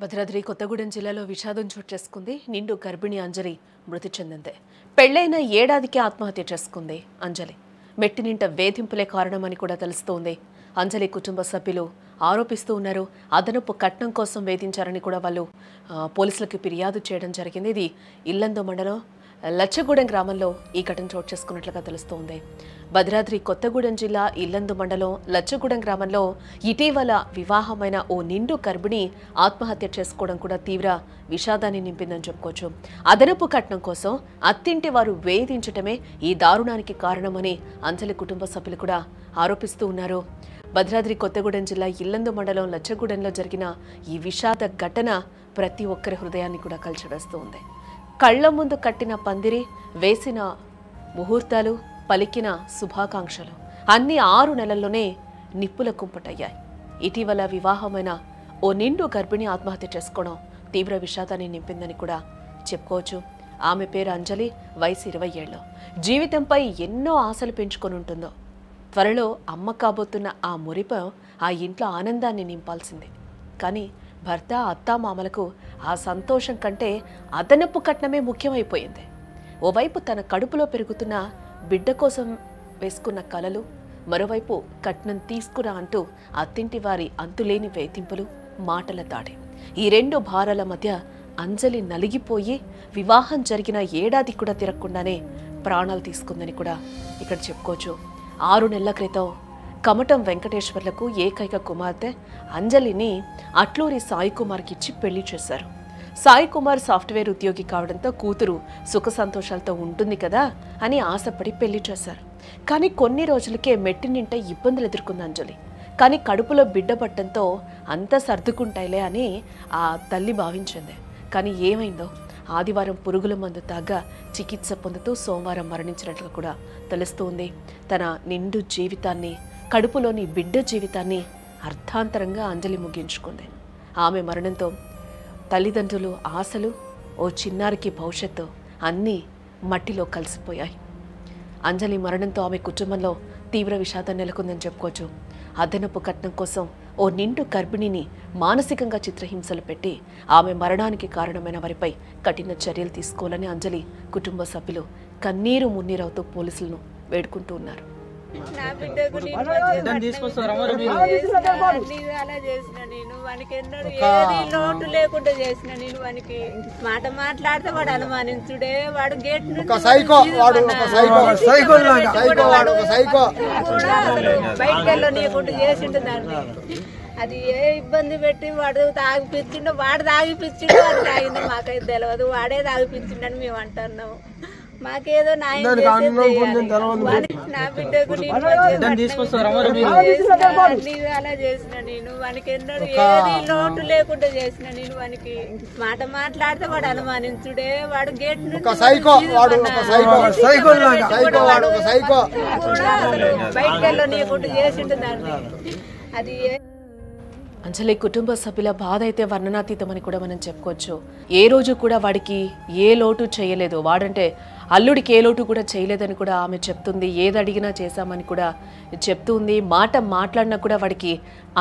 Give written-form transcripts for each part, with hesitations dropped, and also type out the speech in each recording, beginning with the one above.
భద్రాద్రి కొత్తగూడెం జిల్లాలో విషాదం చోటు చేసుకుంది. నిండు గర్భిణి అంజలి మృతి చెందింది. పెళ్లైన ఏడాదికి ఆత్మహత్య చేసుకుంది అంజలి. మెట్టినింట వేధింపులే కారణమని కూడా తెలుస్తోంది. అంజలి కుటుంబ సభ్యులు ఆరోపిస్తూ ఉన్నారు. అదనపు కట్నం కోసం వేధించారని కూడా వాళ్ళు పోలీసులకు ఫిర్యాదు చేయడం జరిగింది. ఇది ఇల్లందు మండలం లచ్చగూడెం గ్రామంలో ఈ ఘటన చోటు చేసుకున్నట్లుగా తెలుస్తోంది. భద్రాద్రి కొత్తగూడెం జిల్లా ఇల్లందు మండలం లచ్చగూడెం గ్రామంలో ఇటీవల వివాహమైన ఓ నిండు గర్భిణి ఆత్మహత్య చేసుకోవడం కూడా తీవ్ర విషాదాన్ని నింపిందని చెప్పుకోవచ్చు. అదనపు కట్నం కోసం అత్తింటి వారు వేధించటమే ఈ దారుణానికి కారణమని అంజలి కుటుంబ సభ్యులు కూడా ఆరోపిస్తూ ఉన్నారు. భద్రాద్రి కొత్తగూడెం జిల్లా ఇల్లందు మండలం లచ్చగూడెంలో జరిగిన ఈ విషాద ఘటన ప్రతి ఒక్కరి హృదయాన్ని కూడా కలిచివేస్తూ ఉంది. కళ్ల ముందు కట్టిన పందిరి, వేసిన ముహూర్తాలు, పలికిన శుభాకాంక్షలు అన్నీ 6 నెలల్లోనే నిప్పుల కుంపటయ్యాయి. ఇటీవల వివాహమైన ఓ నిండు గర్భిణి ఆత్మహత్య చేసుకోవడం తీవ్ర విషాదాన్ని నింపిందని కూడా చెప్పుకోవచ్చు. ఆమె పేరు అంజలి, వయసు 20 ఏళ్ళు. జీవితంపై ఎన్నో ఆశలు పెంచుకొని ఉంటుందో. త్వరలో అమ్మ కాబోతున్న ఆ మురిప ఆ ఇంట్లో ఆనందాన్ని నింపాల్సిందే. కానీ భర్త, అత్తామామలకు ఆ సంతోషం కంటే అదనపు కట్నమే ముఖ్యమైపోయింది. ఓవైపు తన కడుపులో పెరుగుతున్న బిడ్డ కోసం వేసుకున్న కలలు, మరోవైపు కట్నం తీసుకురా అంటూ అత్తింటి వారి అంతులేని వేధింపులు, మాటల దాడి. ఈ 2 భారాల మధ్య అంజలి నలిగిపోయి వివాహం జరిగిన ఏడాది కూడా తిరగకుండానే ప్రాణాలు తీసుకుందని కూడా ఇక్కడ చెప్పుకోవచ్చు. 6 నెలల క్రితం కమటం వెంకటేశ్వర్లకు ఏకైక కుమార్తె అంజలిని అట్లూరి సాయి కుమార్కి ఇచ్చి పెళ్లి చేశారు. సాయి కుమార్ సాఫ్ట్వేర్ ఉద్యోగి కావడంతో కూతురు సుఖ సంతోషాలతో ఉంటుంది కదా అని ఆశపడి పెళ్లి చేశారు. కానీ కొన్ని రోజులకే మెట్టినింట ఇబ్బందులు ఎదుర్కొంది అంజలి. కానీ కడుపులో బిడ్డ పట్టడంతో అంతా సర్దుకుంటాయిలే అని ఆ తల్లి భావించింది. కానీ ఏమైందో ఆదివారం పురుగుల మందు తాగా చికిత్స పొందుతూ సోమవారం మరణించినట్లుగా కూడా తెలుస్తోంది. తన నిండు జీవితాన్ని, కడుపులోని బిడ్డ జీవితాన్ని అర్థాంతరంగా అంజలి ముగించుకుంది. ఆమె మరణంతో తల్లిదండ్రులు ఆశలు, ఓ చిన్నారికి భవిష్యత్తు అన్నీ మట్టిలో కలిసిపోయాయి. అంజలి మరణంతో ఆమె కుటుంబంలో తీవ్ర విషాదం నెలకొందని చెప్పుకోవచ్చు. అదనపు కట్నం కోసం ఓ నిండు గర్భిణిని మానసికంగా చిత్రహింసలు పెట్టి ఆమె మరణానికి కారణమైన వారిపై కఠిన చర్యలు తీసుకోవాలని అంజలి కుటుంబ సభ్యులు కన్నీరు మున్నీరవుతూ పోలీసులను వేడుకుంటూ ఉన్నారు. నా బిడ్డకు అలా చేసిన నేను వానికి ఎన్నడూ ఏది లోటు లేకుండా చేసిన నేను వానికి మాట మాట్లాడితే వాడు అనుమానించుడే. వాడు గేట్ బయటకు వెళ్ళనీయకుండా చేసిండు దాన్ని. అది ఏ ఇబ్బంది పెట్టి వాడు తాగిపించిండో, వాడు తాగిపించిండో అది తాగిందో మాకైతే తెలియదు. వాడే తాగిపించిండని మేము అంటున్నాము. మాకేదో నా బిడ్డకు అలా చేసిన నేను వానికి ఎన్నడూ ఏది లోటు లేకుండా చేసిన నేను వానికి మాట మాట్లాడితే వాడు అనుమానించుడే. వాడు గేట్ బయటకు వెళ్ళనీయకుండా చేసిండు దాన్ని. అది అంజలి కుటుంబ సభ్యుల బాధ అయితే వర్ణనాతీతమని కూడా మనం చెప్పుకోవచ్చు. ఏ రోజు కూడా వాడికి ఏ లోటు చేయలేదు, వాడంటే అల్లుడికి ఏ లోటు కూడా చేయలేదని కూడా ఆమె చెప్తుంది. ఏది అడిగినా చేశామని కూడా చెప్తుంది. మాట మాట్లాడినా కూడా వాడికి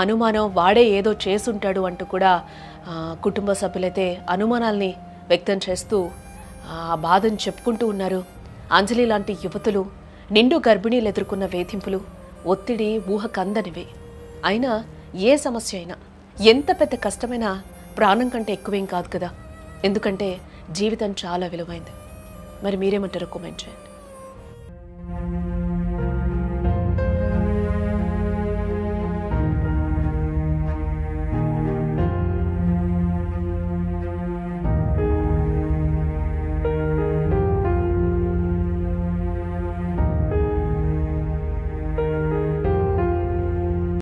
అనుమానం, వాడే ఏదో చేసుంటాడు అంటూ కూడా కుటుంబ సభ్యులైతే అనుమానాల్ని వ్యక్తం చేస్తూ ఆ బాధను చెప్పుకుంటూ ఉన్నారు. అంజలి లాంటి యువతులు నిండు గర్భిణీలు ఎదుర్కొన్న వేధింపులు, ఒత్తిడి ఊహకందనివే. అయినా ఏ సమస్య అయినా, ఎంత పెద్ద కష్టమైనా ప్రాణం కంటే ఎక్కువేం కాదు కదా. ఎందుకంటే జీవితం చాలా విలువైంది. మరి మీరేమంటారో కామెంట్ చేయండి.